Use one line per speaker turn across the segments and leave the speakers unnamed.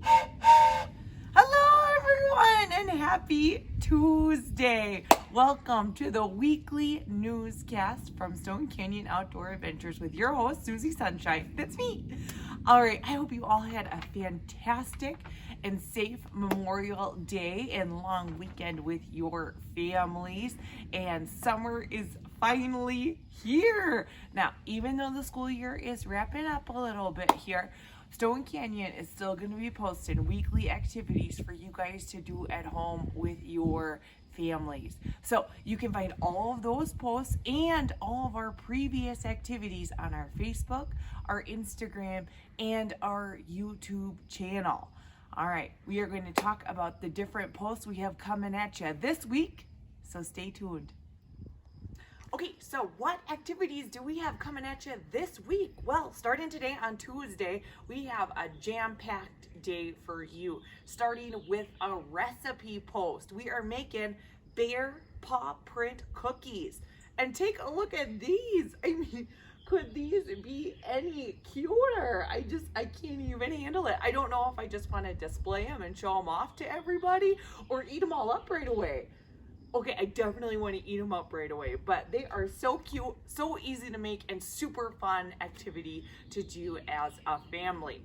Hello, everyone, and happy Tuesday. Welcome to the weekly newscast from Stone Canyon Outdoor Adventures with your host, Suzie Sunshine. That's me. All right, I hope you all had a fantastic and safe Memorial Day and long weekend with your families. And summer is finally here. Now, even though the school year is wrapping up a little bit here, Stone Canyon is still going to be posting weekly activities for you guys to do at home with your families. So you can find all of those posts and all of our previous activities on our Facebook, our Instagram, and our YouTube channel. All right, we are going to talk about the different posts we have coming at you this week, so stay tuned. Okay, so what activities do we have coming at you this week? Well, starting today on Tuesday, we have a jam-packed day for you, starting with a recipe post. We are making bear paw print cookies. And take a look at these. I mean, could these be any cuter? I can't even handle it. I don't know if I just want to display them and show them off to everybody or eat them all up right away. Okay, I definitely want to eat them up right away, but they are so cute, so easy to make, and super fun activity to do as a family.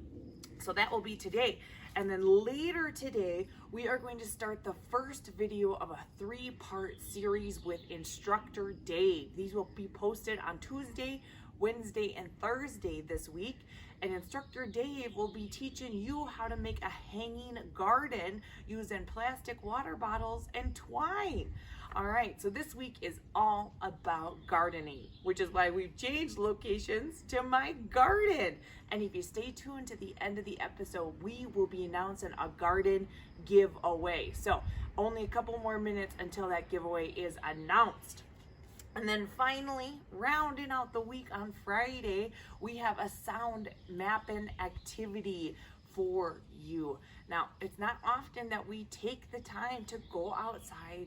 So that will be today. And then later today, we are going to start the first video of a 3-part series with Instructor Dave. These will be posted on Tuesday, Wednesday, and Thursday this week. And Instructor Dave will be teaching you how to make a hanging garden using plastic water bottles and twine. All right, so this week is all about gardening, which is why we've changed locations to my garden. And if you stay tuned to the end of the episode, we will be announcing a garden giveaway. So only a couple more minutes until that giveaway is announced. And then finally, rounding out the week on Friday, we have a sound mapping activity for you. Now, it's not often that we take the time to go outside,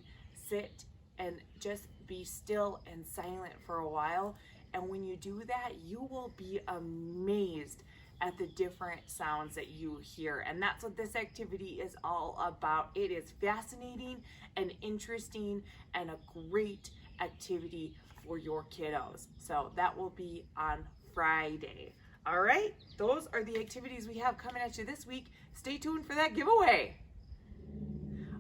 sit, and just be still and silent for a while. And when you do that, you will be amazed at the different sounds that you hear. And that's what this activity is all about. It is fascinating and interesting and a great activity for your kiddos. So that will be on Friday. All right, those are the activities we have coming at you this week. Stay tuned for that giveaway.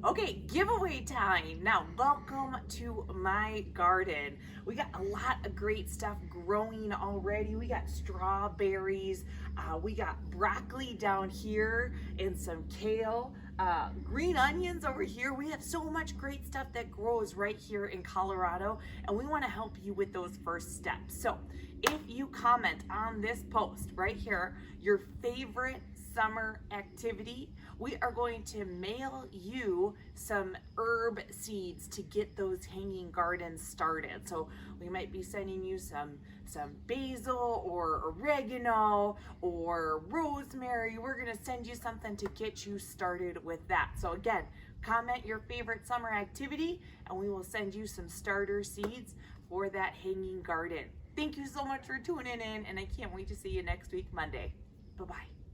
Okay, giveaway time. Now, welcome to my garden. We got a lot of great stuff growing already. We got strawberries, we got broccoli down here, and some kale, green onions over here. We have so much great stuff that grows right here in Colorado, and we want to help you with those first steps. So if you comment on this post right here, your favorite summer activity, we are going to mail you some herb seeds to get those hanging gardens started. So we might be sending you some basil or oregano or rosemary. We're going to send you something to get you started with that. So again, comment your favorite summer activity and we will send you some starter seeds for that hanging garden. Thank you so much for tuning in, and I can't wait to see you next week, Monday. Bye-bye.